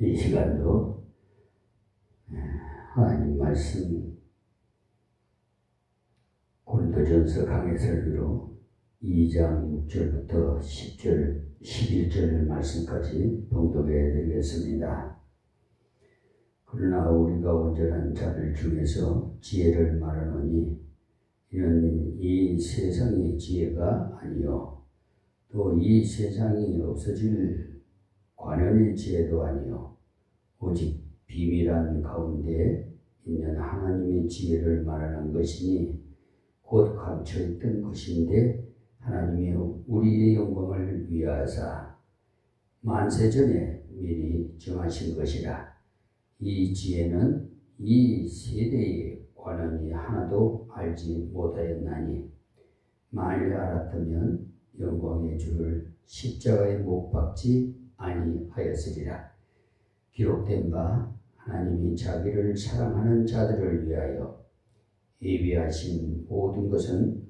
이 시간도 하나님 말씀 고린도전서 강해 설교로 2장 6절부터 10절, 11절 말씀까지 봉독해 드리겠습니다. 그러나 우리가 온전한 자들 중에서 지혜를 말하노니 이는 이 세상의 지혜가 아니요 또 이 세상이 없어질 관원의 지혜도 아니요 오직 비밀한 가운데 있는 하나님의 지혜를 말하는 것이니 곧 감춰있던 것인데 하나님이 우리의 영광을 위하사 만세전에 미리 정하신 것이라. 이 지혜는 이 세대의 관원이 하나도 알지 못하였나니 만일 알았다면 영광의 주를 십자가에 못 박지 아니하였으리라. 기록된 바 하나님이 자기를 사랑하는 자들을 위하여 예비하신 모든 것은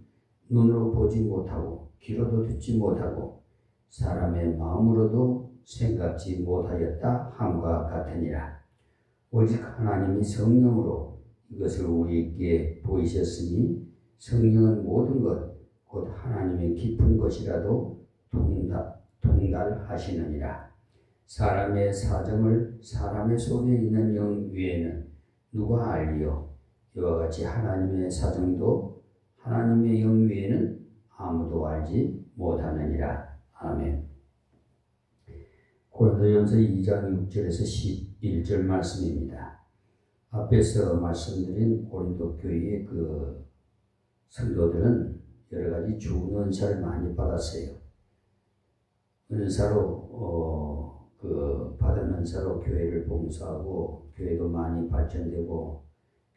눈으로 보지 못하고 귀로도 듣지 못하고 사람의 마음으로도 생각지 못하였다 함과 같으니라. 오직 하나님이 성령으로 이것을 우리에게 보이셨으니 성령은 모든 것 곧 하나님의 깊은 것이라도 통달하시느니라. 사람의 사정을 사람의 속에 있는 영 위에는 누가 알리요? 이와 같이 하나님의 사정도 하나님의 영 위에는 아무도 알지 못하느니라. 아멘. 고린도전서 2장 6절에서 11절 말씀입니다. 앞에서 말씀드린 고린도 교회의 그 성도들은 여러 가지 좋은 은사를 많이 받았어요. 은사로 받은 은사로 교회를 봉사하고 교회도 많이 발전되고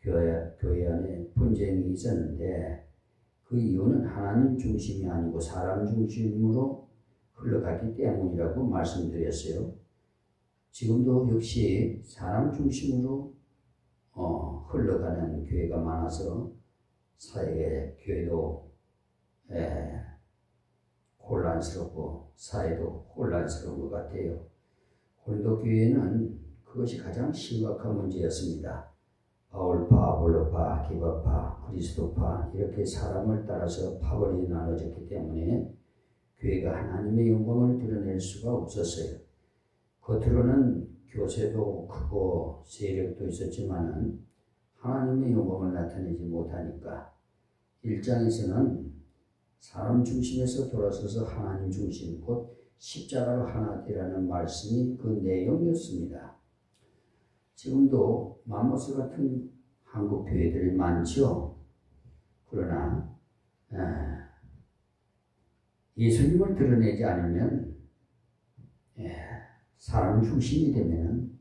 교회 안에 분쟁이 있었는데 그 이유는 하나님 중심이 아니고 사람 중심으로 흘러갔기 때문이라고 말씀드렸어요. 지금도 역시 사람 중심으로 흘러가는 교회가 많아서 사회의 교회도 혼란스럽고 사회도 혼란스러운 것 같아요. 고린도 교회는 그것이 가장 심각한 문제였습니다. 바울파, 아볼로파, 기바파, 그리스도파 이렇게 사람을 따라서 파벌이 나눠졌기 때문에 교회가 하나님의 영광을 드러낼 수가 없었어요. 겉으로는 교세도 크고 세력도 있었지만은 하나님의 영광을 나타내지 못하니까 1장에서는 사람 중심에서 돌아서서 하나님 중심 곧 십자가로 하나 되라는 말씀이 그 내용이었습니다. 지금도 맘모스 같은 한국 교회들이 많죠. 그러나 예수님을 드러내지 않으면 사람 중심이 되면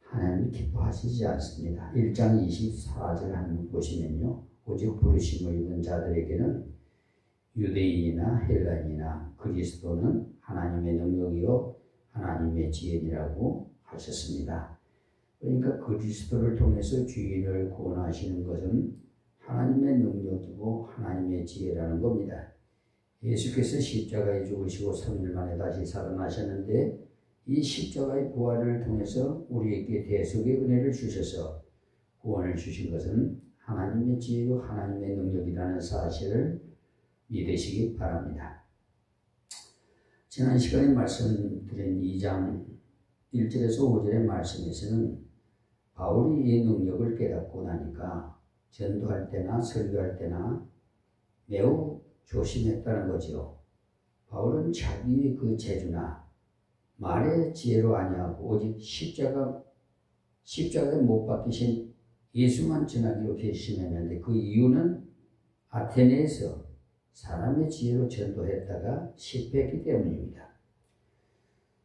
하나님이 기뻐하시지 않습니다. 1장 24절 한번 보시면요. 오직 부르심을 입은 자들에게는 유대인이나 헬라인이나 그리스도는 하나님의 능력이요 하나님의 지혜니라고 하셨습니다. 그러니까 그리스도를 통해서 주인을 구원하시는 것은 하나님의 능력이고 하나님의 지혜라는 겁니다. 예수께서 십자가에 죽으시고 3일 만에 다시 살아나셨는데 이 십자가의 부활을 통해서 우리에게 대속의 은혜를 주셔서 구원을 주신 것은 하나님의 지혜요 하나님의 능력이라는 사실을 믿으시기 바랍니다. 지난 시간에 말씀드린 2장 1절에서 5절의 말씀에서는 바울이 이 능력을 깨닫고 나니까 전도할 때나 설교할 때나 매우 조심했다는 거죠. 바울은 자기의 그 재주나 말의 지혜로 아니하고 오직 십자가에 못 박히신 예수만 전하기로 결심했는데 그 이유는 아테네에서 사람의 지혜로 전도했다가 실패했기 때문입니다.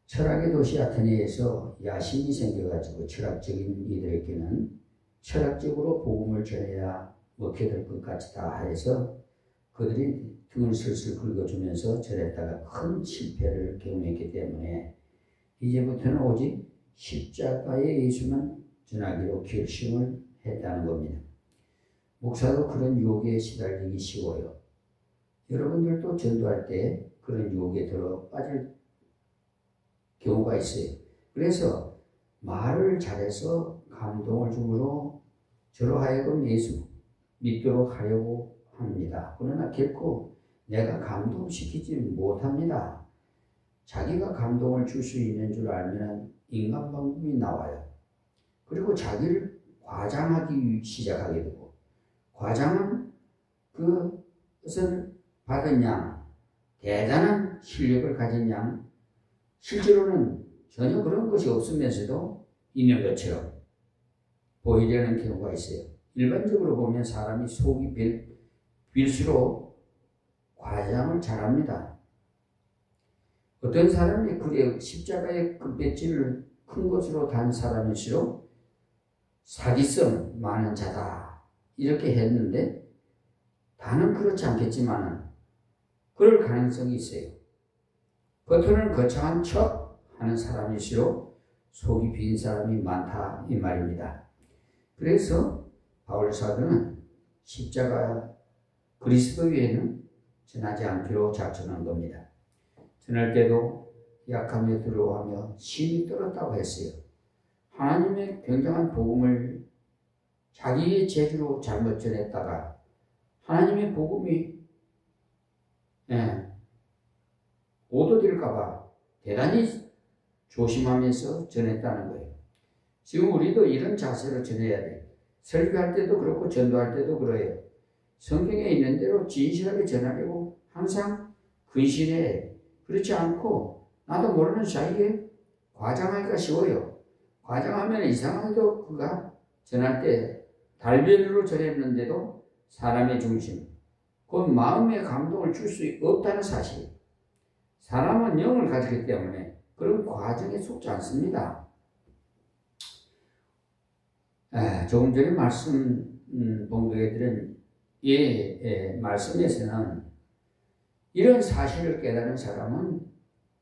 철학의 도시 아테네에서 야심이 생겨가지고 철학적인 이들에게는 철학적으로 복음을 전해야 먹혀들 것 같이 다 해서 그들이 등을 슬슬 긁어주면서 전했다가 큰 실패를 경험했기 때문에 이제부터는 오직 십자가의 예수만 전하기로 결심을 했다는 겁니다. 목사도 그런 유혹에 시달리기 쉬워요. 여러분들도 전도할 때 그런 유혹에 들어 빠질 경우가 있어요. 그래서 말을 잘해서 감동을 주므로 저로 하여금 예수 믿도록 하려고 합니다. 그러나 결코 내가 감동시키지 못합니다. 자기가 감동을 줄 수 있는 줄 알면 인간 방법이 나와요. 그리고 자기를 과장하기 시작하게 되고, 과장은 그것을 받은 양, 대단한 실력을 가진 양, 실제로는 전혀 그런 것이 없으면서도 있는 것처럼 보이려는 경우가 있어요. 일반적으로 보면 사람이 속이 빌수록 과장을 잘합니다. 어떤 사람이 그래 십자가의 그 배지를 큰 것으로 단 사람일수록 사기성 많은 자다 이렇게 했는데, 다는 그렇지 않겠지만 그럴 가능성이 있어요. 겉으로는 거창한 척 하는 사람일수록 속이 빈 사람이 많다 이 말입니다. 그래서 바울 사도는 십자가 그리스도 외에는 전하지 않기로 작정한 겁니다. 전할 때도 약하며 두려워하며 심히 떨었다고 했어요. 하나님의 굉장한 복음을 자기의 재주로 잘못 전했다가 하나님의 복음이 오도될까봐 대단히 조심하면서 전했다는 거예요. 지금 우리도 이런 자세로 전해야 돼요. 설교할 때도 그렇고 전도할 때도 그래요. 성경에 있는 대로 진실하게 전하려고 항상 근신해. 그렇지 않고 나도 모르는 사이에 과장하기가 쉬워요. 과장하면 이상하게도 그가 전할 때 달별로 전했는데도 사람의 중심, 그 마음의 감동을 줄 수 없다는 사실. 사람은 영을 가지기 때문에 그런 과정에 속지 않습니다. 조금 전에 말씀 봉독해드린 말씀에서는 이런 사실을 깨달은 사람은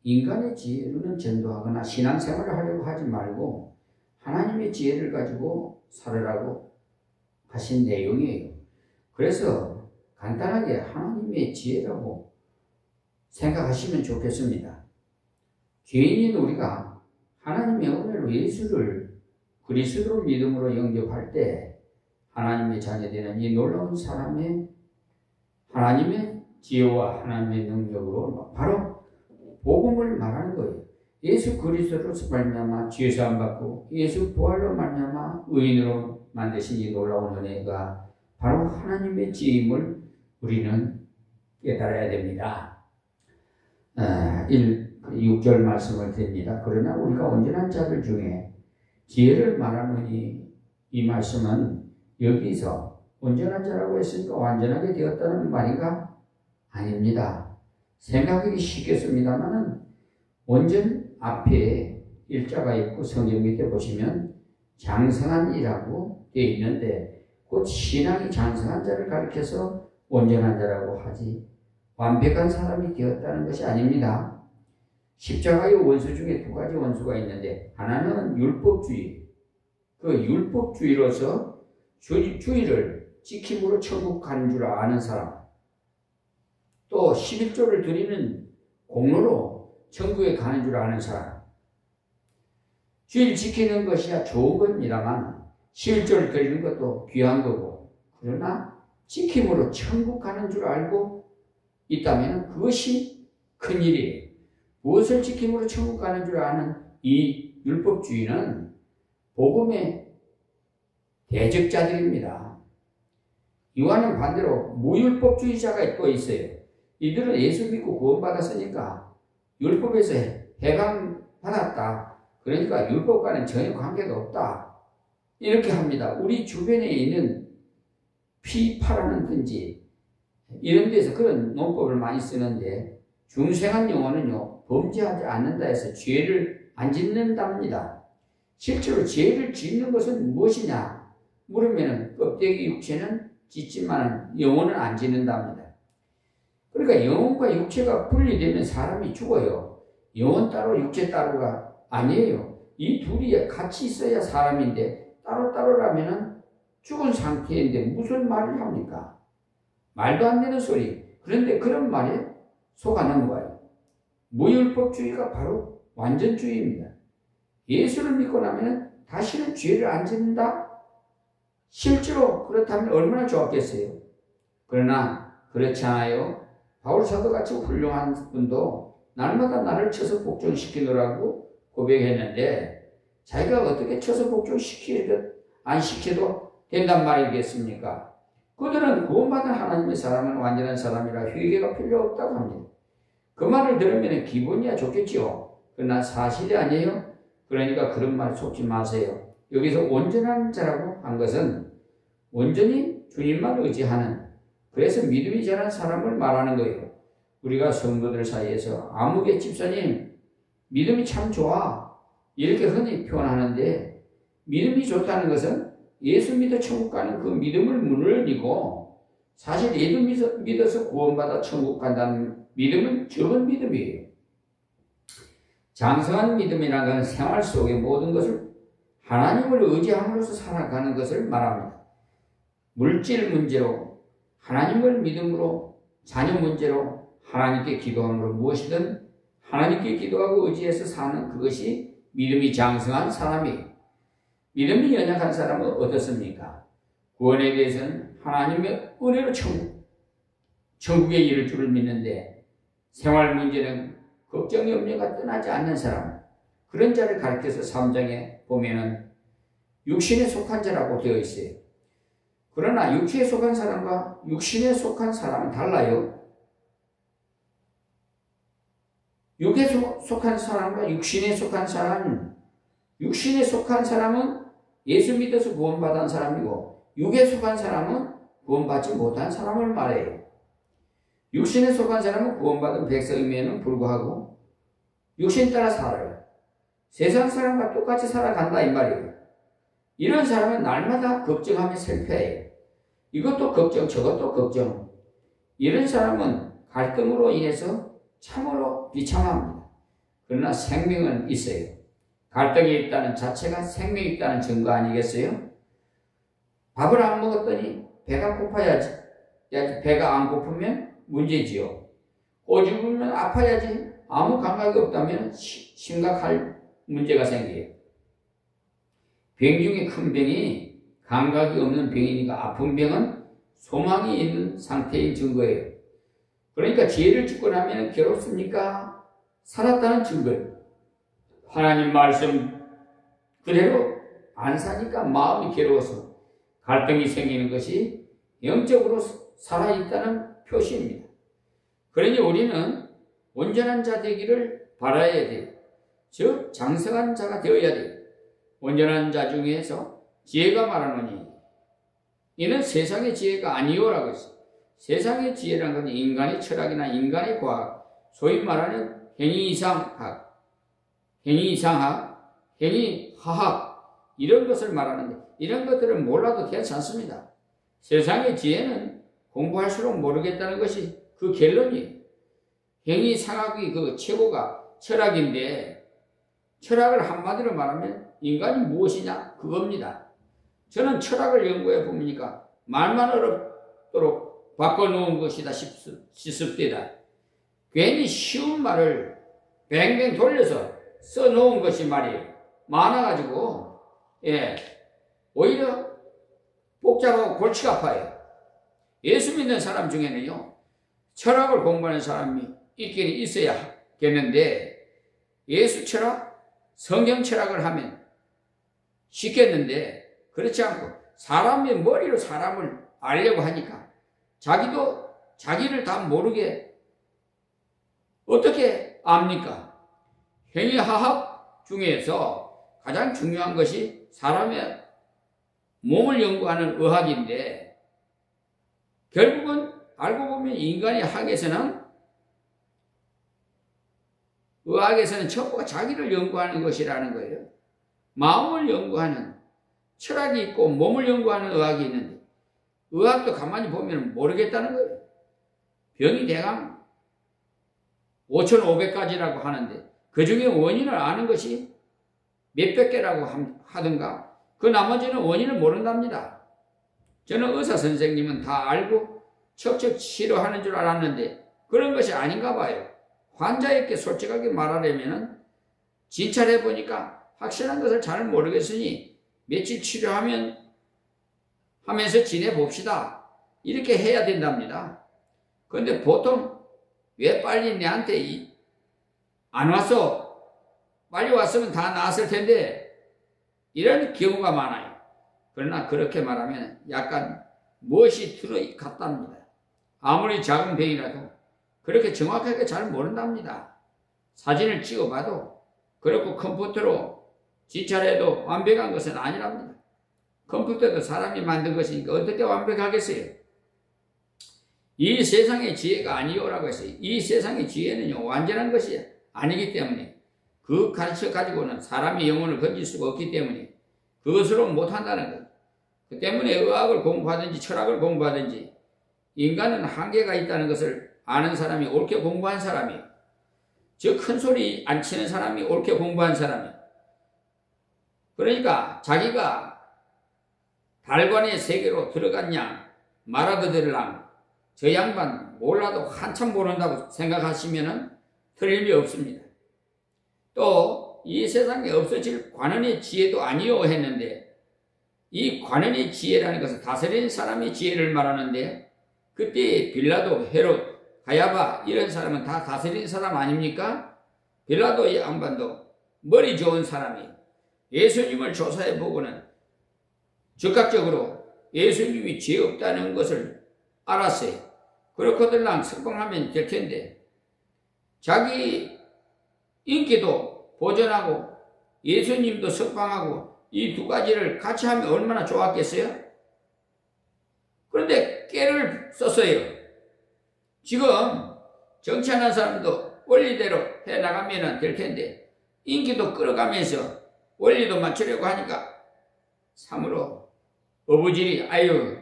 인간의 지혜로는 전도하거나 신앙생활을 하려고 하지 말고 하나님의 지혜를 가지고 살으라고 하신 내용이에요. 그래서 간단하게 하나님의 지혜라고 생각하시면 좋겠습니다. 죄인인 우리가 하나님의 은혜로 예수를 그리스도로 믿음으로 영접할 때 하나님의 자녀되는 이 놀라운 사람의 하나님의 지혜와 하나님의 능력으로 바로 복음을 말하는 거예요. 예수 그리스도로서 말미암아 죄 사함 받고 예수 부활로 말미암아 의인으로 만드신 이 놀라운 은혜가 바로 하나님의 지혜임을 우리는 깨달아야 됩니다. 6절 말씀을 드립니다. 그러나 우리가 온전한 자들 중에 지혜를 말하노니, 이 말씀은 여기서 온전한 자라고 했으니까 완전하게 되었다는 말인가? 아닙니다. 생각하기 쉽겠습니다만은 온전 앞에 일자가 있고 성경 밑에 보시면 장성한 이라고 되어 있는데, 곧 신앙이 장성한 자를 가리켜서 온전한 자라고 하지 완벽한 사람이 되었다는 것이 아닙니다. 십자가의 원수 중에 두 가지 원수가 있는데, 하나는 율법주의, 그 율법주의로서 주의를 지킴으로 천국 가는 줄 아는 사람, 또 11조를 드리는 공로로 천국에 가는 줄 아는 사람. 주의를 지키는 것이야 좋은 겁니다만 11조를 드리는 것도 귀한 거고, 그러나 지킴으로 천국 가는 줄 알고 있다면 그것이 큰일이에요. 무엇을 지킴으로 천국 가는 줄 아는 이 율법주의는 복음의 대적자들입니다. 이와는 반대로 무율법주의자가 또 있어요. 이들은 예수 믿고 구원받았으니까 율법에서 해방받았다. 그러니까 율법과는 전혀 관계가 없다. 이렇게 합니다. 우리 주변에 있는 피파라는든지 이런 데서 그런 논법을 많이 쓰는데, 중생한 영혼은요 범죄하지 않는다 해서 죄를 안 짓는답니다. 실제로 죄를 짓는 것은 무엇이냐 물으면 껍데기 육체는 짓지만 영혼은 안 짓는답니다. 그러니까 영혼과 육체가 분리되면 사람이 죽어요. 영혼 따로 육체 따로가 아니에요. 이 둘이 같이 있어야 사람인데 따로따로라면 죽은 상태인데 무슨 말을 합니까? 말도 안 되는 소리. 그런데 그런 말에 속아 넘어가요. 무율법주의가 바로 완전주의입니다. 예수를 믿고 나면 다시는 죄를 안 짓는다? 실제로 그렇다면 얼마나 좋았겠어요. 그러나 그렇지 않아요. 바울 사도같이 훌륭한 분도 날마다 나를 쳐서 복종시키느라고 고백했는데 자기가 어떻게 쳐서 안 시켜도 된단 말이겠습니까? 그들은 구원받은 하나님의 사람은 완전한 사람이라 회개가 필요 없다고 합니다. 그 말을 들으면 기분이야 좋겠지요. 그러나 사실이 아니에요. 그러니까 그런 말 속지 마세요. 여기서 온전한 자라고 한 것은 온전히 주님만 의지하는, 그래서 믿음이 자란 사람을 말하는 거예요. 우리가 성도들 사이에서 아무개 집사님 믿음이 참 좋아 이렇게 흔히 표현하는데, 믿음이 좋다는 것은 예수 믿어 천국 가는 그 믿음을 물론이고, 사실 예수 믿어서 구원받아 천국 간다는 믿음은 적은 믿음이에요. 장성한 믿음이라는 건 생활 속의 모든 것을 하나님을 의지함으로써 살아가는 것을 말합니다. 물질 문제로, 하나님을 믿음으로, 자녀 문제로 하나님께 기도함으로 무엇이든 하나님께 기도하고 의지해서 사는 그것이 믿음이 장성한 사람이에요. 믿음이 연약한 사람은 어떻습니까? 구원에 대해서는 하나님의 은혜로 천국에 이를 줄을 믿는데 생활 문제는 걱정, 염려가 떠나지 않는 사람, 그런 자를 가르쳐서 3장에 보면은 육신에 속한 자라고 되어 있어요. 그러나 육체에 속한 사람과 육신에 속한 사람은 달라요. 육에 속한 사람과 육신에 속한 사람은 예수 믿어서 구원받은 사람이고, 육에 속한 사람은 구원받지 못한 사람을 말해요. 육신에 속한 사람은 구원받은 백성임에는 불구하고 육신 따라 살아요. 세상 사람과 똑같이 살아간다 이 말이에요. 이런 사람은 날마다 걱정하며 슬퍼해요. 이것도 걱정, 저것도 걱정. 이런 사람은 갈등으로 인해서 참으로 비참합니다. 그러나 생명은 있어요. 갈등이 있다는 자체가 생명이 있다는 증거 아니겠어요? 밥을 안 먹었더니 배가 고파야지. 배가 안 고프면 문제지요. 꼬집으면 아파야지. 아무 감각이 없다면 심각할 문제가 생겨요. 병 중에 큰 병이 감각이 없는 병이니까 아픈 병은 소망이 있는 상태인 증거예요. 그러니까 죄를 짓고 나면 괴롭습니까? 살았다는 증거예요. 하나님 말씀 그대로 안 사니까 마음이 괴로워서 갈등이 생기는 것이 영적으로 살아있다는 표시입니다. 그러니 우리는 온전한 자 되기를 바라야 돼요. 즉 장성한 자가 되어야 돼요. 온전한 자 중에서 지혜가 말하노니 이는 세상의 지혜가 아니오라고 했어요. 세상의 지혜라는 것은 인간의 철학이나 인간의 과학, 소위 말하는 행위이상학, 행위화학 이런 것을 말하는데, 이런 것들을 몰라도 괜찮습니다. 세상의 지혜는 공부할수록 모르겠다는 것이 그 결론이에요. 행위상학이 그 최고가 철학인데, 철학을 한마디로 말하면 인간이 무엇이냐 그겁니다. 저는 철학을 연구해 보니까 말만 어렵도록 바꿔놓은 것이다 싶습니다. 괜히 쉬운 말을 뱅뱅 돌려서 써놓은 것이 말이에요. 많아가지고 오히려 복잡하고 골치가 아파요. 예수 믿는 사람 중에는요, 철학을 공부하는 사람이 있긴 있어야겠는데, 예수 철학, 성경 철학을 하면 쉽겠는데 그렇지 않고 사람의 머리로 사람을 알려고 하니까 자기도 자기를 다 모르게 어떻게 압니까? 행위화학 중에서 가장 중요한 것이 사람의 몸을 연구하는 의학인데, 결국은 알고 보면 인간의 의학에서는 전부가 자기를 연구하는 것이라는 거예요. 마음을 연구하는 철학이 있고 몸을 연구하는 의학이 있는데, 의학도 가만히 보면 모르겠다는 거예요. 병이 대강 5,500가지라고 하는데 그 중에 원인을 아는 것이 몇백 개라고 하든가, 그 나머지는 원인을 모른답니다. 저는 의사 선생님은 다 알고 척척 치료하는 줄 알았는데 그런 것이 아닌가 봐요. 환자에게 솔직하게 말하려면 진찰해 보니까 확실한 것을 잘 모르겠으니 며칠 치료하면서 지내봅시다. 이렇게 해야 된답니다. 그런데 보통 왜 빨리 내한테 안 왔어? 빨리 왔으면 다 나았을 텐데 이런 경우가 많아요. 그러나 그렇게 말하면 약간 무엇이 들어갔답니다. 아무리 작은 병이라도 그렇게 정확하게 잘 모른답니다. 사진을 찍어봐도 그렇고 컴퓨터로 진찰해도 완벽한 것은 아니랍니다. 컴퓨터도 사람이 만든 것이니까 어떻게 완벽하겠어요? 이 세상의 지혜가 아니오라고 했어요. 이 세상의 지혜는요, 완전한 것이 아니기 때문에 그 가르쳐 가지고는 사람의 영혼을 건질 수가 없기 때문에 그것으로 못한다는 것. 그 때문에 의학을 공부하든지 철학을 공부하든지 인간은 한계가 있다는 것을 아는 사람이 옳게 공부한 사람이에요. 즉 큰 소리 안 치는 사람이 옳게 공부한 사람이에요. 그러니까 자기가 달관의 세계로 들어갔냐 말아들으랑 저 양반 몰라도 한참 모른다고 생각하시면 틀림이 없습니다. 또 이 세상에 없어질 관원의 지혜도 아니요 했는데 이 관원의 지혜라는 것은 다스리는 사람의 지혜를 말하는데 그때 빌라도, 헤롯, 가야바 이런 사람은 다 다스리는 사람 아닙니까? 빌라도 양반도 머리 좋은 사람이 예수님을 조사해 보고는 즉각적으로 예수님이 죄 없다는 것을 알았어요. 그렇거들랑 석방하면 될 텐데 자기 인기도 보존하고 예수님도 석방하고 이 두 가지를 같이 하면 얼마나 좋았겠어요? 그런데 깨를 썼어요. 지금 정치하는 사람도 원리대로 해나가면 될 텐데 인기도 끌어가면서 원리도 맞추려고 하니까 참으로 어부질이 아유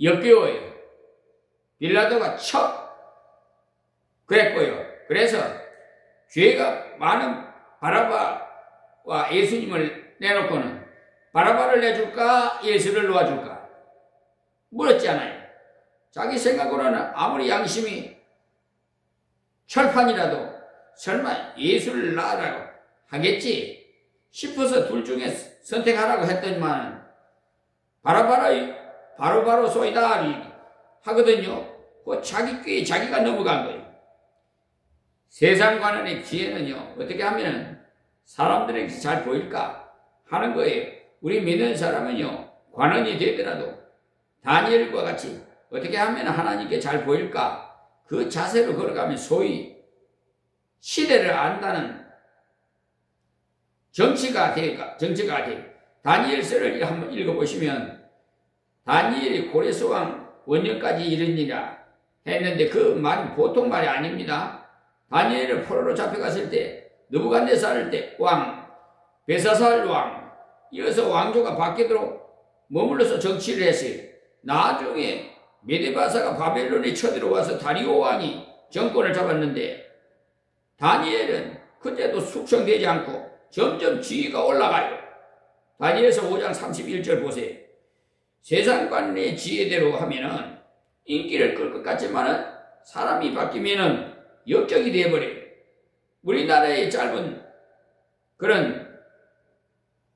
역겨워요. 빌라도가 척 그랬고요. 그래서 죄가 많은 바라바와 예수님을 내놓고는 바라바를 내줄까 예수를 놓아줄까 물었잖아요. 자기 생각으로는 아무리 양심이 철판이라도 설마 예수를 낳으라고 하겠지 싶어서 둘 중에 선택하라고 했더니만 바로 소이다 하거든요. 그 자기 꾀에 자기가 넘어간 거예요. 세상 관원의 지혜는요, 어떻게 하면 사람들에게 잘 보일까 하는 거예요. 우리 믿는 사람은요, 관원이 되더라도 다니엘과 같이 어떻게 하면 하나님께 잘 보일까 그 자세로 걸어가면 소위 시대를 안다는 정치가 돼. 다니엘서를 한번 읽어보시면 다니엘이 고레스왕 원년까지 이르니라 했는데 그 말이 보통 말이 아닙니다. 다니엘을 포로로 잡혀갔을 때 느부갓네살 때 왕, 벨사살 왕 이어서 왕조가 바뀌도록 머물러서 정치를 했어요. 나중에 메데바사가 바벨론에 쳐들어와서 다리오 왕이 정권을 잡았는데 다니엘은 그때도 숙성되지 않고 점점 지위가 올라가요. 다니엘서 5장 31절 보세요. 세상관의 지혜대로 하면은 인기를 끌 것 같지만은 사람이 바뀌면은 역적이 되어버려요. 우리나라의 짧은 그런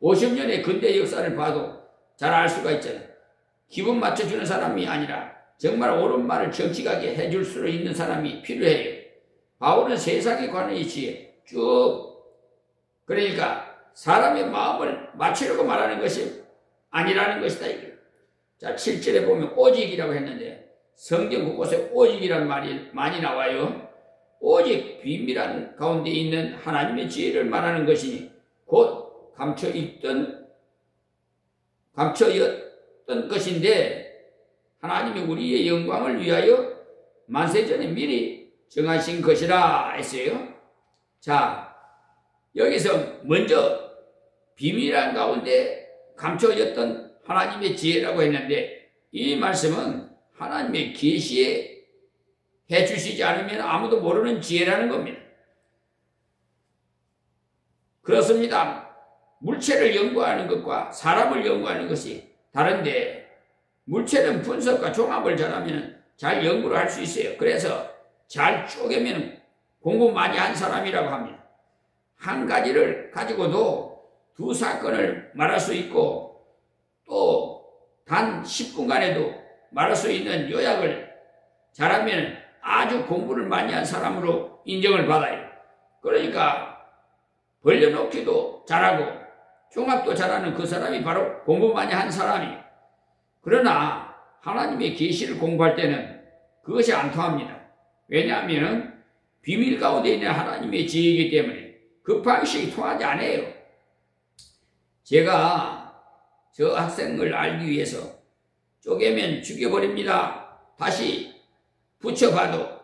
50년의 근대 역사를 봐도 잘 알 수가 있잖아요. 기분 맞춰주는 사람이 아니라 정말 옳은 말을 정직하게 해줄 수 있는 사람이 필요해요. 바울은 세상에 관한 지혜 쭉 그러니까 사람의 마음을 맞추려고 말하는 것이 아니라는 것이다. 자 7절에 보면 오직이라고 했는데 성경 곳곳에 오직이란 말이 많이 나와요. 오직 비밀한 가운데 있는 하나님의 지혜를 말하는 것이니 곧 감춰있던 것인데 하나님이 우리의 영광을 위하여 만세전에 미리 정하신 것이라 했어요. 자 여기서 먼저 비밀한 가운데 감춰졌던 하나님의 지혜라고 했는데 이 말씀은 하나님의 계시에 해주시지 않으면 아무도 모르는 지혜라는 겁니다. 그렇습니다. 물체를 연구하는 것과 사람을 연구하는 것이 다른데 물체는 분석과 종합을 잘하면 잘 연구를 할 수 있어요. 그래서 잘 쪼개면 공부 많이 한 사람이라고 합니다. 한 가지를 가지고도 두 사건을 말할 수 있고 또 단 10분간에도 말할 수 있는 요약을 잘하면 아주 공부를 많이 한 사람으로 인정을 받아요. 그러니까 벌려놓기도 잘하고 종합도 잘하는 그 사람이 바로 공부 많이 한 사람이에요. 그러나 하나님의 계시를 공부할 때는 그것이 안 통합니다. 왜냐하면 비밀 가운데 있는 하나님의 지혜이기 때문에 그 방식이 통하지 않아요. 제가 저 학생을 알기 위해서 쪼개면 죽여버립니다. 다시 붙여봐도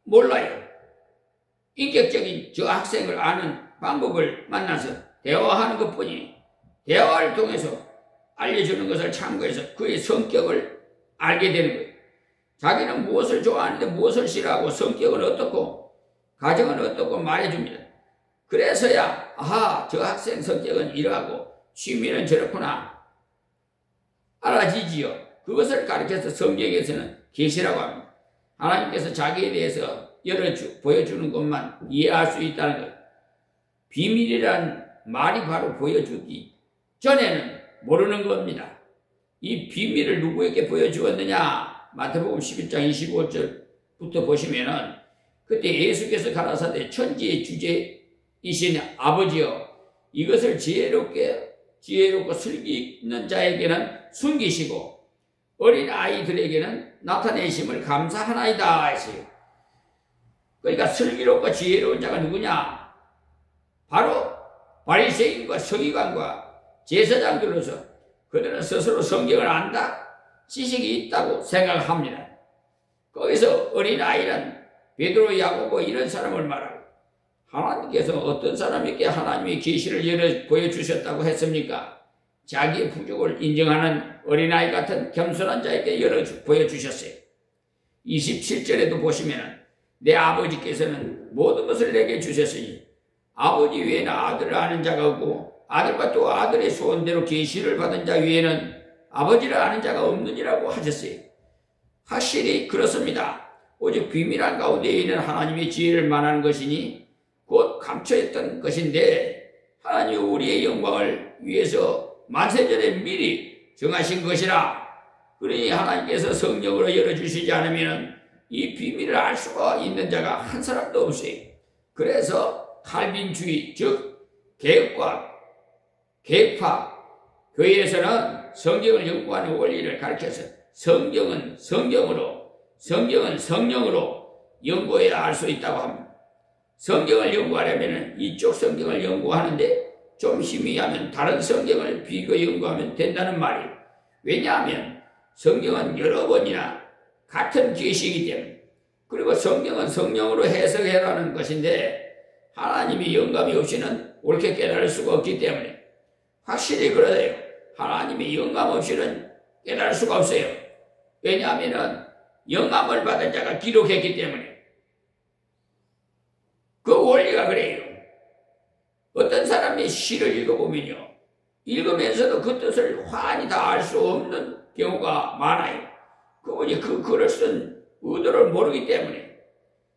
몰라요. 인격적인 저 학생을 아는 방법을 만나서 대화하는 것뿐이 대화를 통해서 알려주는 것을 참고해서 그의 성격을 알게 되는 거예요. 자기는 무엇을 좋아하는데 무엇을 싫어하고 성격은 어떻고 가정은 어떻고 말해줍니다. 그래서야 아하 저 학생 성격은 이러하고 취미는 저렇구나 알아지지요. 그것을 가르쳐서 성경에서는 계시라고 합니다. 하나님께서 자기에 대해서 보여주는 것만 이해할 수 있다는 것. 비밀이란 말이 바로 보여주기 전에는 모르는 겁니다. 이 비밀을 누구에게 보여주었느냐? 마태복음 11장 25절부터 보시면은 그때 예수께서 가라사대 천지의 주제이신 아버지여 이것을 지혜롭고 슬기 있는 자에게는 숨기시고 어린 아이들에게는 나타내심을 감사하나이다 했어요. 그러니까 슬기롭고 지혜로운 자가 누구냐? 바로 바리새인과 서기관과 제사장들로서 그들은 스스로 성경을 안다, 지식이 있다고 생각합니다. 거기서 어린아이란 베드로, 야고보 이런 사람을 말하고 하나님께서 어떤 사람에게 하나님의 계시를 보여주셨다고 했습니까? 자기의 부족을 인정하는 어린아이 같은 겸손한 자에게 보여주셨어요. 27절에도 보시면 내 아버지께서는 모든 것을 내게 주셨으니 아버지 외에는 아들을 아는 자가 없고 아들과 또 아들의 소원대로 계시를 받은 자 외에는 아버지를 아는 자가 없느니라고 하셨어요. 확실히 그렇습니다. 오직 비밀한 가운데 있는 하나님의 지혜를 말하는 것이니 곧 감춰있던 것인데 하나님이 우리의 영광을 위해서 만세전에 미리 정하신 것이라. 그러니 하나님께서 성령으로 열어주시지 않으면 이 비밀을 알 수가 있는 자가 한 사람도 없어요. 그래서 칼빈주의 즉 개혁파 교회에서는 성경을 연구하는 원리를 가르쳐서 성경은 성령으로 연구해야 알 수 있다고 합니다. 성경을 연구하려면 이쪽 성경을 연구하는데 좀 희미하면 다른 성경을 비교 연구하면 된다는 말이에요. 왜냐하면 성경은 여러 번이나 같은 계시이기 때문에 그리고 성경은 성령으로 해석해라는 것인데 하나님이 영감이 없이는 옳게 깨달을 수가 없기 때문에 확실히 그러세요. 하나님이 영감 없이는 깨달을 수가 없어요. 왜냐하면 영감을 받은 자가 기록했기 때문에 그 원리가 그래요. 어떤 사람이 시를 읽어보면요. 읽으면서도 그 뜻을 환히 다 알 수 없는 경우가 많아요. 그분이 그 글을 쓴 의도를 모르기 때문에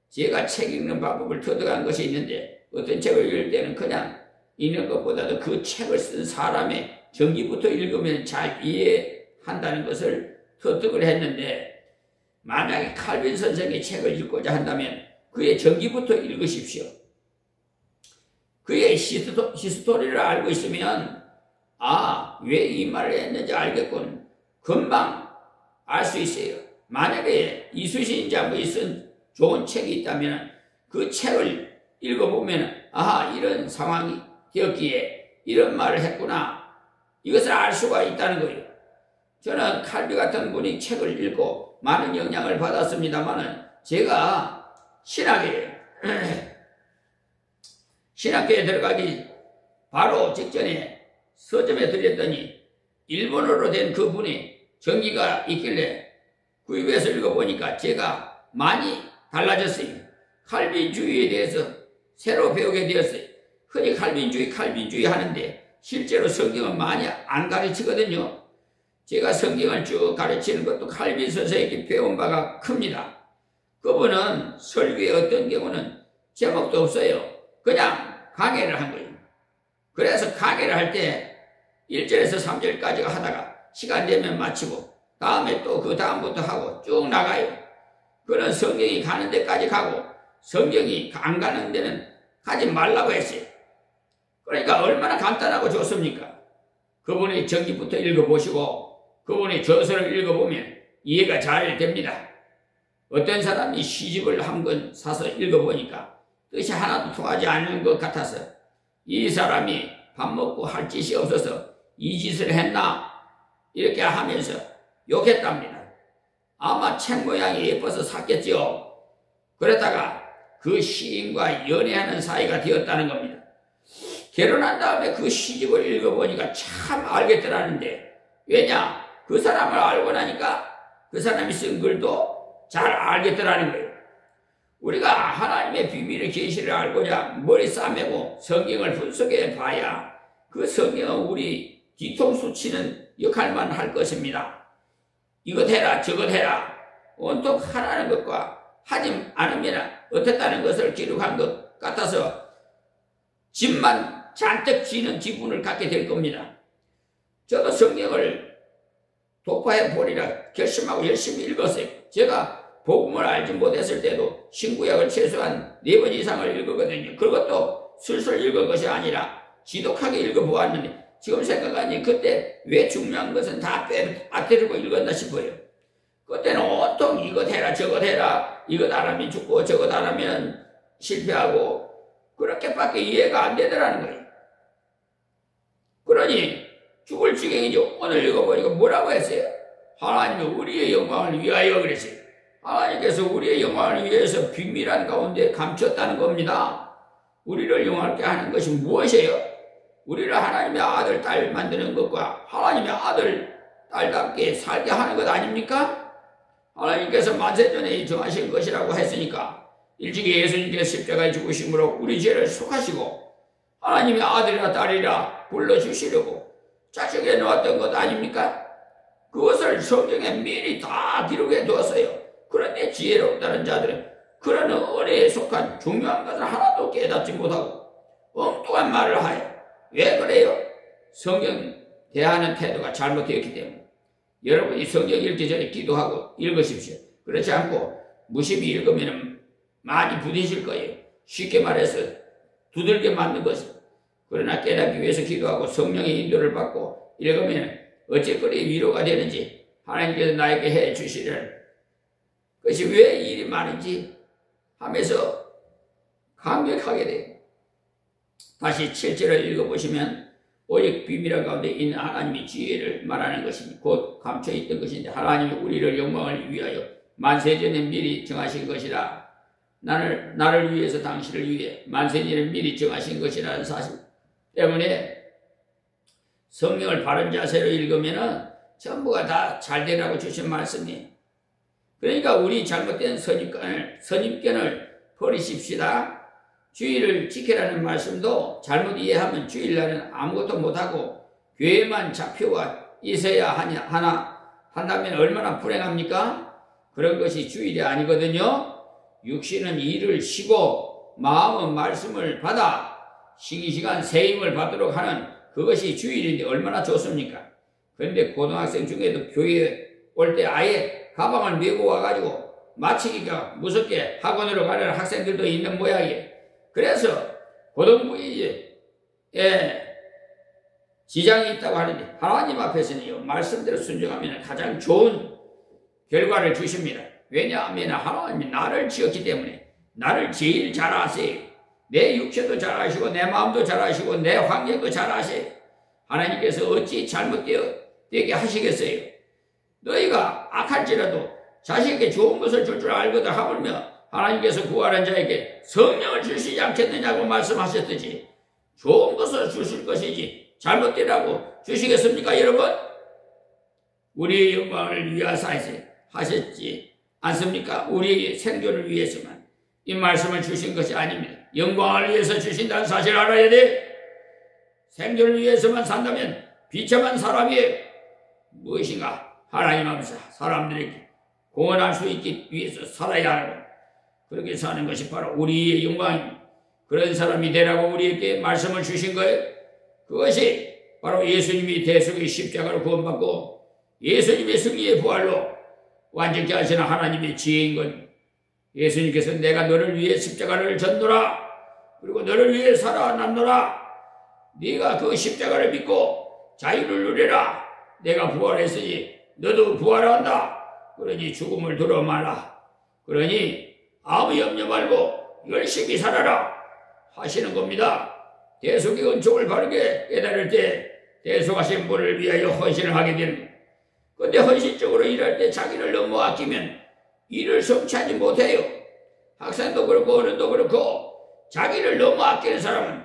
제가 책 읽는 방법을 터득한 것이 있는데 어떤 책을 읽을 때는 그냥 읽는 것보다도 그 책을 쓴 사람의 전기부터 읽으면 잘 이해한다는 것을 터득을 했는데 만약에 칼빈 선생의 책을 읽고자 한다면 그의 전기부터 읽으십시오. 그의 히스토리를 알고 있으면 왜 이 말을 했는지 알겠군. 금방 알 수 있어요. 만약에 이수신 장군이 쓴 좋은 책이 있다면 그 책을 읽어보면 이런 상황이 되었기에 이런 말을 했구나. 이것을 알 수가 있다는 거예요. 저는 칼비 같은 분이 책을 읽고 많은 영향을 받았습니다만 제가 신학교에 들어가기 바로 직전에 서점에 들렸더니 일본어로 된 그분이 전기가 있길래 구입해서 읽어보니까 제가 많이 달라졌어요. 칼빈주의에 대해서 새로 배우게 되었어요. 흔히 칼빈주의 하는데 실제로 성경은 많이 안 가르치거든요. 제가 성경을 쭉 가르치는 것도 칼빈 선생에게 배운 바가 큽니다. 그분은 설교의 어떤 경우는 제목도 없어요. 그냥 강해를 한 거예요. 그래서 강해를 할 때 1절에서 3절까지 하다가 시간 되면 마치고 다음에 또 그 다음부터 하고 쭉 나가요. 그런 성경이 가는 데까지 가고 성경이 안 가는 데는 가지 말라고 했어요. 그러니까 얼마나 간단하고 좋습니까? 그분의 전기부터 읽어보시고 그분의 저서를 읽어보면 이해가 잘 됩니다. 어떤 사람이 시집을 한 권 사서 읽어보니까 뜻이 하나도 통하지 않는 것 같아서 이 사람이 밥 먹고 할 짓이 없어서 이 짓을 했나 이렇게 하면서 욕했답니다. 아마 책 모양이 예뻐서 샀겠지요. 그러다가 그 시인과 연애하는 사이가 되었다는 겁니다. 결혼한 다음에 그 시집을 읽어보니까 참 알겠더라는데 왜냐? 그 사람을 알고 나니까 그 사람이 쓴 글도 잘 알겠더라는 거예요. 우리가 하나님의 비밀의 계시를 알고자 머리 싸매고 성경을 분석해 봐야 그 성경은 우리 뒤통수 치는 역할만 할 것입니다. 이것 해라 저것 해라 온통 하라는 것과 하지 않으면 어떻다는 것을 기록한 것 같아서 집만 잔뜩 지는 기분을 갖게 될 겁니다. 저도 성경을 독파해 보리라 결심하고 열심히 읽었어요. 제가 복음을 알지 못했을 때도 신구약을 최소한 4번 이상을 읽었거든요. 그것도 술술 읽은 것이 아니라 지독하게 읽어보았는데 지금 생각하니 그때 왜 중요한 것은 다 빼뜨리고 읽었나 싶어요. 그때는 온통 이것 해라 저것 해라 이것 안 하면 죽고 저것 안 하면 실패하고 그렇게밖에 이해가 안 되더라는 거예요. 그러니 죽을 지경이죠. 오늘 읽어보니까 뭐라고 했어요? 하나님이 우리의 영광을 위하여 그랬어요. 하나님께서 우리의 영광을 위해서 비밀한 가운데 감췄다는 겁니다. 우리를 영광롭게 하는 것이 무엇이에요? 우리를 하나님의 아들, 딸 만드는 것과 하나님의 아들, 딸답게 살게 하는 것 아닙니까? 하나님께서 만세전에 정하신 것이라고 했으니까 일찍이 예수님께서 십자가에 죽으심으로 우리 죄를 속하시고 하나님의 아들이라 딸이라 불러주시려고 자식에 놓았던 것 아닙니까? 그것을 성경에 미리 다 기록해 두었어요. 그런데 지혜롭다는 자들은 그런 은혜에 속한 중요한 것을 하나도 깨닫지 못하고 엉뚱한 말을 하여. 왜 그래요? 성경 대하는 태도가 잘못되었기 때문에. 여러분이 성경 읽기 전에 기도하고 읽으십시오. 그렇지 않고 무심히 읽으면 많이 부딪힐 거예요. 쉽게 말해서 두들겨 맞는 것이. 그러나 깨닫기 위해서 기도하고 성령의 인도를 받고 읽으면 어째 그리 위로가 되는지 하나님께서 나에게 해 주시려는 그것이 왜 일이 많은지 하면서 감격하게 돼요. 다시 7절을 읽어보시면 오직 비밀한 가운데 있는 하나님의 지혜를 말하는 것이니 곧 감춰있던 것인데 하나님이 우리를 영광을 위하여 만세전에 미리 정하신 것이라. 나를 위해서 당신을 위해 만세전에 미리 정하신 것이라는 사실 때문에 성경을 바른 자세로 읽으면 전부가 다 잘 되라고 주신 말씀이에요. 그러니까 우리 잘못된 선입견을 버리십시다. 주일을 지키라는 말씀도 잘못 이해하면 주일날은 아무것도 못하고 교회만 잡혀와 있어야 한다면 얼마나 불행합니까? 그런 것이 주일이 아니거든요. 육신은 일을 쉬고 마음은 말씀을 받아 쉬기 시간 세임을 받도록 하는 그것이 주일인데 얼마나 좋습니까? 그런데 고등학생 중에도 교회에 올 때 아예 가방을 메고 와가지고 마치기가 무섭게 학원으로 가려는 학생들도 있는 모양이에요. 그래서 고등부에 지장이 있다고 하는데 하나님 앞에서는요 말씀대로 순종하면 가장 좋은 결과를 주십니다. 왜냐하면 하나님이 나를 지었기 때문에 나를 제일 잘 아세요. 내 육체도 잘 아시고 내 마음도 잘 아시고 내 환경도 잘 아세요. 하나님께서 어찌 잘못되게 하시겠어요? 너희가 악할지라도 자식에게 좋은 것을 줄 알거든 하물며 하나님께서 구하는 자에게 성령을 주시지 않겠느냐고 말씀하셨듯이 좋은 것을 주실 것이지 잘못되라고 주시겠습니까 여러분? 우리의 영광을 위하사 하셨지 않습니까? 우리의 생존을 위해서만 이 말씀을 주신 것이 아닙니다. 영광을 위해서 주신다는 사실을 알아야 돼. 생존을 위해서만 산다면 비참한 사람이 무엇인가? 하나님 앞에서 사람들에게 공헌할 수 있기 위해서 살아야 하는 것. 그렇게 사는 것이 바로 우리의 영광입니다. 그런 사람이 되라고 우리에게 말씀을 주신 거예요. 그것이 바로 예수님이 대속의 십자가로 구원받고 예수님의 승리의 부활로 완전케 하시는 하나님의 지혜인 건, 예수님께서 내가 너를 위해 십자가를 졌노라, 그리고 너를 위해 살아났노라, 네가 그 십자가를 믿고 자유를 누리라, 내가 부활했으니 너도 부활한다, 그러니 죽음을 두려워 말라, 그러니 아무 염려 말고 열심히 살아라 하시는 겁니다. 대속의 은총을 바르게 깨달을 때 대속하신 분을 위하여 헌신을 하게 되는 거예요. 그런데 헌신적으로 일할 때 자기를 너무 아끼면 일을 성취하지 못해요. 학생도 그렇고 어른도 그렇고 자기를 너무 아끼는 사람은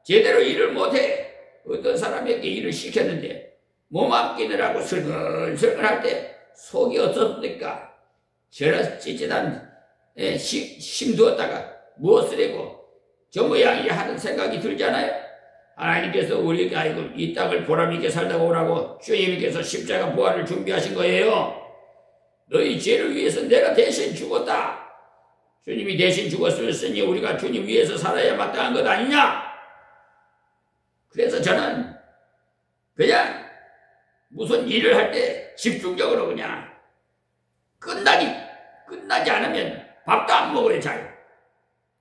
제대로 일을 못해. 어떤 사람에게 일을 시켰는데 몸 아끼느라고 슬근슬근 할 때 속이 어떻습니까? 저런 찌릿한 심두었다가 무엇을 해고 저 모양이 하는 생각이 들잖아요. 하나님께서 우리에게 아이고 이 땅을 보람있게 살다가 오라고 주님께서 십자가 부활을 준비하신 거예요. 너희 죄를 위해서 내가 대신 죽었다. 주님이 대신 죽었으니 우리가 주님 위해서 살아야 마땅한 것 아니냐. 그래서 저는 그냥 무슨 일을 할 때 집중적으로 그냥 끝나지 않으면 밥도 안 먹으려 자요.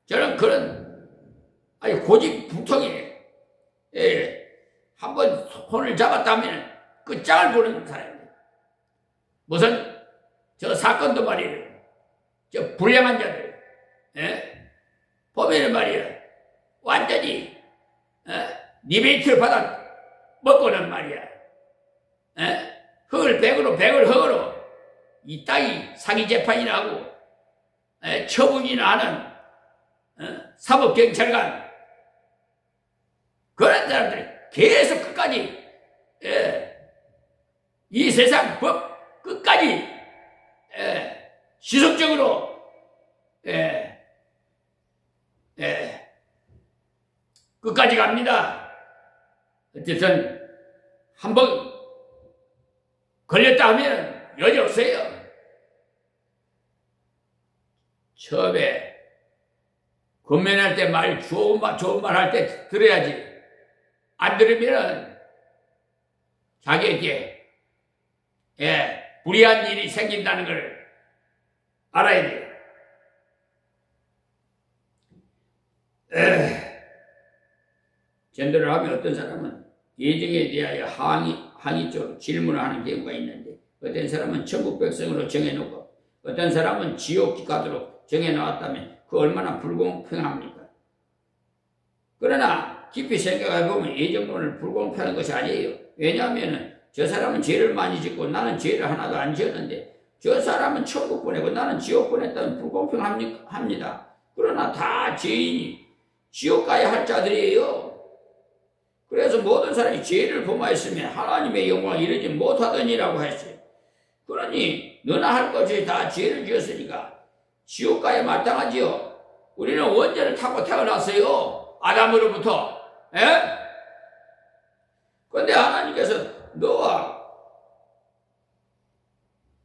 저는 그런 고집불통이에요. 예, 한번 손을 잡았다면 끝장을 보는 사람이에요. 무슨 저 사건도 말이에요. 저 불량한 자들, 보면은 말이에요. 완전히 리베이트를 받아 먹고는 말이야. 흙을 흙으로 이 땅이 사기 재판이나 하고 처분이나 하는 사법경찰관, 그런 사람들이 계속 끝까지 이 세상 법 끝까지 시속적으로 끝까지 갑니다. 어쨌든 한번 걸렸다 하면 여지 없어요. 처음에 권면할 때 좋은 말 할 때 들어야지. 안 들으면 자기에게 불이한 일이 생긴다는 걸 알아야 돼요. 전도를 하면 어떤 사람은 예정에 대하여 항의 쪽으로 질문을 하는 경우가 있는데, 어떤 사람은 천국 백성으로 정해놓고 어떤 사람은 지옥 가도록 정해놓았다면 그 얼마나 불공평합니까? 그러나 깊이 생각해보면 예정론은 불공평한 것이 아니에요. 왜냐하면 저 사람은 죄를 많이 짓고 나는 죄를 하나도 안 지었는데 저 사람은 천국 보내고 나는 지옥 보냈다면 불공평합니다. 그러나 다 죄인이 지옥 가야 할 자들이에요. 그래서 모든 사람이 죄를 범하였으면 하나님의 영광을 이루지 못하더니라고 했어요. 그러니 너나 할 것이 다 죄를 지었으니까 지옥 가야 마땅하지요. 우리는 원죄를 타고 태어났어요. 아담으로부터. 그런데 하나님께서 너와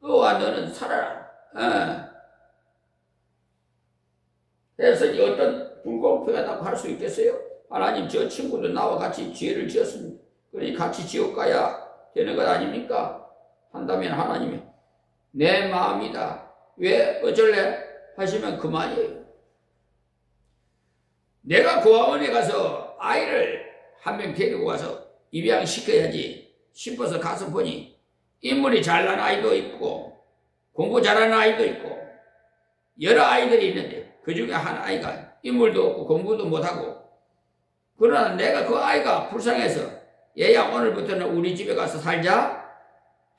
너는 살아라. 그래서 어떤 불공평하다고 할 수 있겠어요? 하나님, 저 친구도 나와 같이 죄를 지었습니다. 그러니 같이 지옥 가야 되는 것 아닙니까? 한다면 하나님이 내 마음이다. 왜 어쩔래? 하시면 그만이에요. 내가 고아원에 가서 아이를 한 명 데리고 가서 입양시켜야지 싶어서 가서 보니 인물이 잘난 아이도 있고 공부 잘하는 아이도 있고 여러 아이들이 있는데 그 중에 한 아이가 인물도 없고 공부도 못하고, 그러나 내가 그 아이가 불쌍해서 얘야 오늘부터는 우리 집에 가서 살자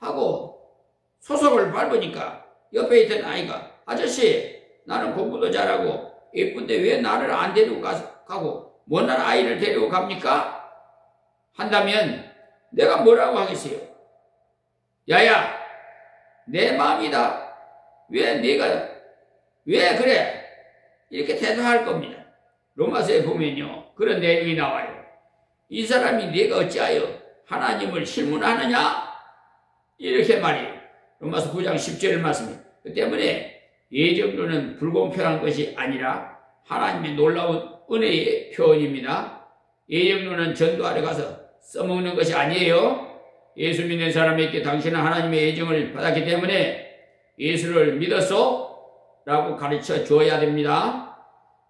하고 소속을 밟으니까 옆에 있던 아이가 아저씨 나는 공부도 잘하고 예쁜데 왜 나를 안 데리고 가고 못난 아이를 데리고 갑니까? 한다면 내가 뭐라고 하겠어요? 야야 내 마음이다. 왜 그래? 이렇게 대답할 겁니다. 로마서에 보면요 그런 내용이 나와요. 이 사람이 네가 어찌하여 하나님을 실문하느냐? 이렇게 말해요. 로마서 9장 10절 말씀이에요. 그 때문에 예정론은 불공평한 것이 아니라 하나님의 놀라운 은혜의 표현입니다. 예정론은 전도하러 가서 써먹는 것이 아니에요. 예수 믿는 사람에게 당신은 하나님의 예정을 받았기 때문에 예수를 믿었어? 라고 가르쳐 줘야 됩니다.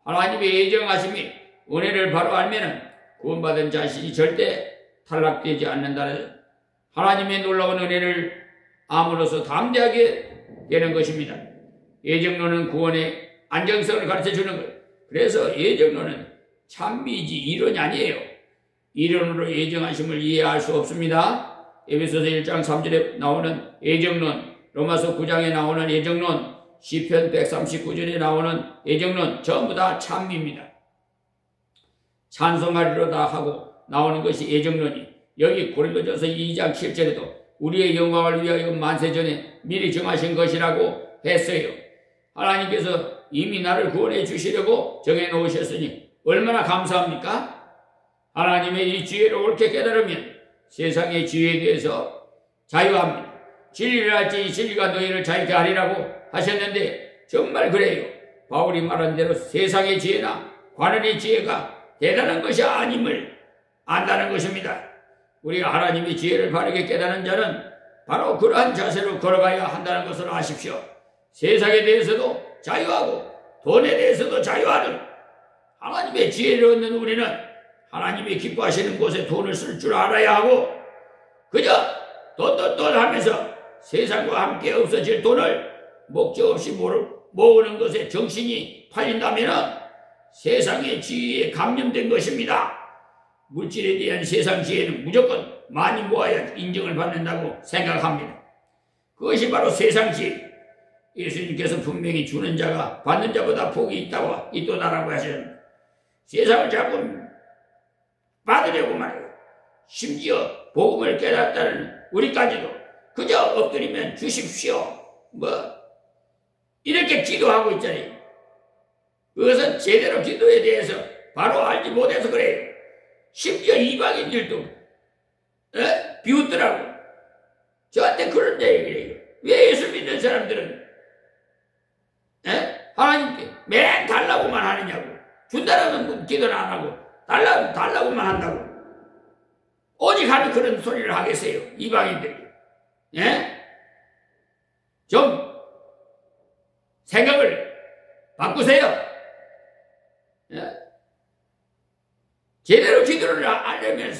하나님의 예정하심이 은혜를 바로 알면은 구원받은 자신이 절대 탈락되지 않는다는 하나님의 놀라운 은혜를 암으로써 담대하게 되는 것입니다. 예정론은 구원의 안정성을 가르쳐 주는 거예요. 그래서 예정론은 참미지 이론이 아니에요. 이론으로 예정하심을 이해할 수 없습니다. 에베소서 1장 3절에 나오는 예정론, 로마서 9장에 나오는 예정론, 시편 139절에 나오는 예정론 전부 다 참미입니다. 찬송하리로 다 하고 나오는 것이 예정론이 여기 고린도전서 2장 7절에도 우리의 영광을 위하여 만세전에 미리 정하신 것이라고 했어요. 하나님께서 이미 나를 구원해 주시려고 정해놓으셨으니 얼마나 감사합니까? 하나님의 이 지혜를 옳게 깨달으면 세상의 지혜에 대해서 자유합니다. 진리를 알지 진리가 너희를 자유케 하리라고 하셨는데 정말 그래요. 바울이 말한 대로 세상의 지혜나 관원의 지혜가 대단한 것이 아님을 안다는 것입니다. 우리가 하나님의 지혜를 바르게 깨닫는 자는 바로 그러한 자세로 걸어가야 한다는 것을 아십시오. 세상에 대해서도 자유하고 돈에 대해서도 자유하는 하나님의 지혜를 얻는 우리는 하나님이 기뻐하시는 곳에 돈을 쓸 줄 알아야 하고 그저 돈 하면서 세상과 함께 없어질 돈을 목적 없이 모으는 것에 정신이 팔린다면 세상의 지혜에 감염된 것입니다. 물질에 대한 세상 지혜는 무조건 많이 모아야 인정을 받는다고 생각합니다. 그것이 바로 세상 지혜. 예수님께서 분명히 주는 자가 받는 자보다 복이 있도다라고 하셨습니다. 세상을 자꾸 받으려고 말해요. 심지어 복음을 깨닫다는 우리까지도 그저 엎드리면 주십시오. 이렇게 기도하고 있잖아요. 그것은 제대로 기도에 대해서 바로 알지 못해서 그래요. 심지어 이방인들도 비웃더라고. 저한테 그런 얘기를 해요. 왜 예수 믿는 사람들은 하나님께 맨 달라고만 하느냐고. 준다라는 기도는 안 하고 달라고만 한다고. 오직 하면 그런 소리를 하겠어요. 이방인들이. 좀 생각을 바꾸세요. 제대로 기도를 하려면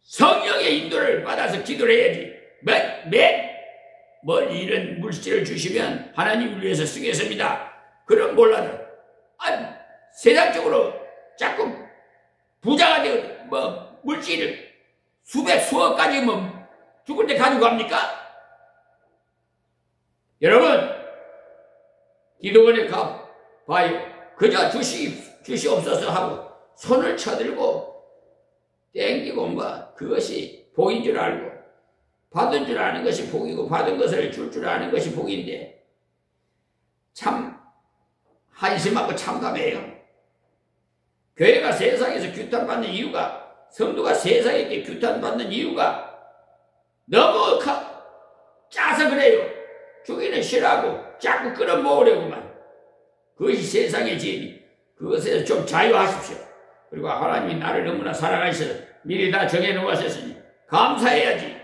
성령의 인도를 받아서 기도를 해야지. 뭘 이런 물질을 주시면 하나님을 위해서 쓰겠습니다. 그럼 몰라도 세상적으로 자꾸 부자가 되고 물질을 수억 가지 죽을 때 가지고 갑니까? 여러분 기도원에 가봐요. 그저 주시옵소서 하고 손을 쳐들고 땡기고 그것이 복인 줄 알고 받은 줄 아는 것이 복이고 받은 것을 줄 줄 아는 것이 복인데 참 한심하고 참담해요. 교회가 세상에서 규탄받는 이유가 성도가 세상에게 규탄받는 이유가 너무 짜서 그래요. 주기는 싫어하고 자꾸 끌어모으려고만. 그것이 세상의 지혜니 그것에서 좀 자유하십시오. 그리고 하나님이 나를 너무나 사랑하셔서 미리 다 정해놓으셨으니 감사해야지.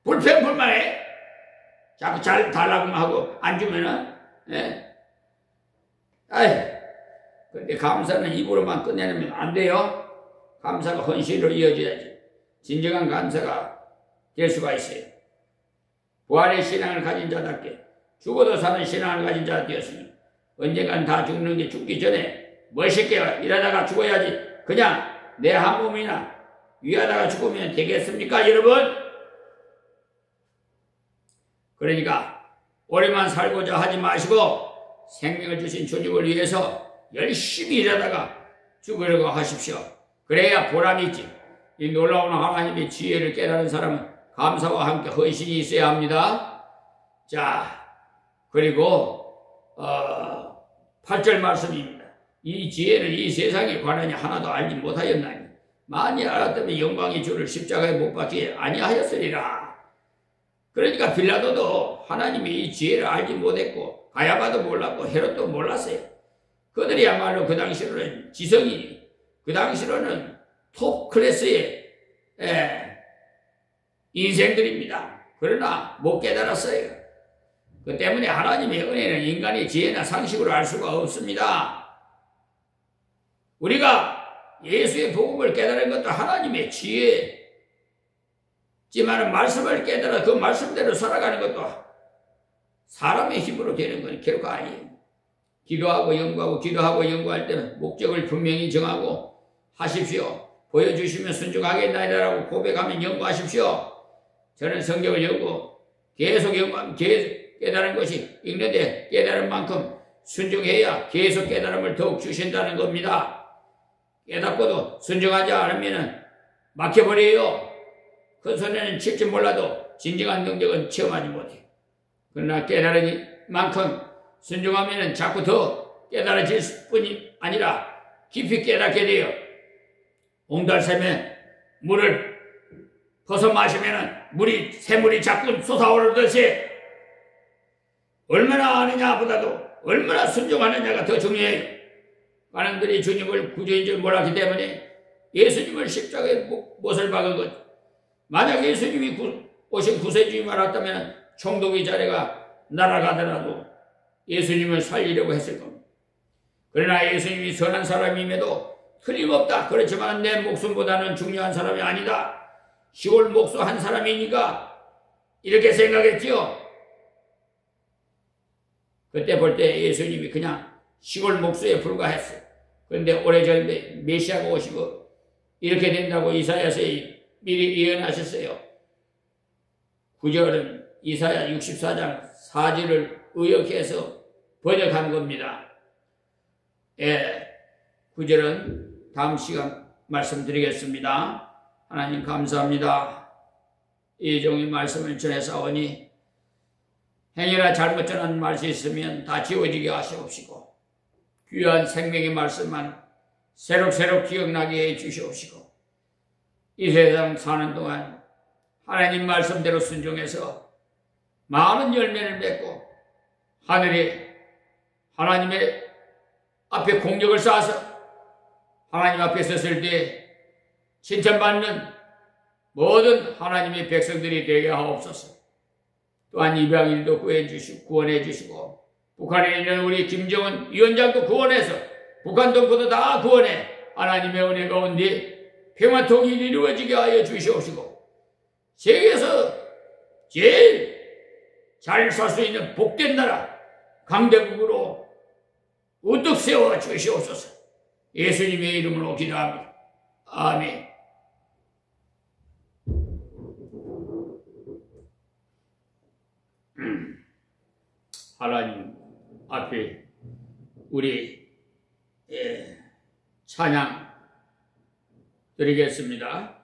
불평불만해. 자꾸 잘 달라고만 하고 안 주면은 근데 감사는 입으로만 끝내면 안 돼요. 감사가 헌신으로 이어져야지. 진정한 감사가 될 수가 있어요. 부활의 신앙을 가진 자답게 죽어도 사는 신앙을 가진 자가 되었으니 언젠간 다 죽는 게 죽기 전에 멋있게 일하다가 죽어야지 그냥 내 한 몸이나 위하다가 죽으면 되겠습니까 여러분? 그러니까 오래만 살고자 하지 마시고 생명을 주신 주님을 위해서 열심히 일하다가 죽으려고 하십시오. 그래야 보람이 있지. 이 놀라운 하나님의 지혜를 깨달은 사람은 감사와 함께 헌신이 있어야 합니다. 자, 그리고 8절 말씀입니다. 이 지혜를 이 세상에 관하니 하나도 알지 못하였나니 만일 알았다면 영광의 주를 십자가에 못 박히지 아니하였으리라. 그러니까 빌라도도 하나님의 이 지혜를 알지 못했고 가야바도 몰랐고 헤롯도 몰랐어요. 그들이야말로 그 당시로는 지성이, 그 당시로는 톱 클래스의 인생들입니다. 그러나 못 깨달았어요. 그 때문에 하나님의 은혜는 인간의 지혜나 상식으로 알 수가 없습니다. 우리가 예수의 복음을 깨달은 것도 하나님의 지혜지만 말씀을 깨달아 그 말씀대로 살아가는 것도 사람의 힘으로 되는 건 결코 아니에요. 기도하고 연구할 때는 목적을 분명히 정하고 하십시오. 보여주시면 순종하겠나이다라고 고백하면 연구하십시오. 저는 성경을 계속 연구하면 깨달은 것이 읽는데 깨달은 만큼 순종해야 계속 깨달음을 더욱 주신다는 겁니다. 깨닫고도 순종하지 않으면 막혀버려요. 큰 손에는 칠지 몰라도 진정한 능력은 체험하지 못해요. 그러나 깨달은 만큼 순종하면 자꾸 더 깨달아질 뿐이 아니라 깊이 깨닫게 돼요. 옹달샘에 물을 퍼서 마시면 샘물이 자꾸 솟아오르듯이 얼마나 아느냐 보다도 얼마나 순종하느냐가 더 중요해요. 많은 들이 주님을 구주인 줄 몰랐기 때문에 예수님을 십자가에 못을 박은 것. 만약 예수님이 오신 구세주님이 말았다면 총독의 자리가 날아가더라도 예수님을 살리려고 했을 겁니다. 그러나 예수님이 선한 사람임에도 틀림없다. 그렇지만 내 목숨보다는 중요한 사람이 아니다. 시골 목수 한 사람이니까 이렇게 생각했지요. 그때 볼 때 예수님이 그냥 시골 목수에 불과했어요. 그런데 오래전에 메시아가 오시고 이렇게 된다고 이사야서에 미리 예언하셨어요. 9절은 이사야 64장 4절을 의역해서 번역한 겁니다. 9절은 다음 시간 말씀드리겠습니다. 하나님 감사합니다. 이 종의 말씀을 전해사오니 행여나 잘못 전한 말씀이 있으면 다 지워지게 하시옵시고 귀한 생명의 말씀만 새록새록 기억나게 해 주시옵시고 이 세상 사는 동안 하나님 말씀대로 순종해서 많은 열매를 맺고 하늘에 하나님의 앞에 공력을 쌓아서 하나님 앞에 섰을 때 칭찬받는 모든 하나님의 백성들이 되게 하옵소서. 또한 이방인도 구원해 주시고 북한에 있는 우리 김정은 위원장도 구원해서 북한 동포도 다 구원해 하나님의 은혜 가운데 평화 통일이 이루어지게 하여 주시옵시고 세계에서 제일 잘 살 수 있는 복된 나라 강대국으로 우뚝 세워 주시옵소서. 예수님의 이름으로 기도합니다. 아멘. 하나님 앞에 우리 찬양 드리겠습니다.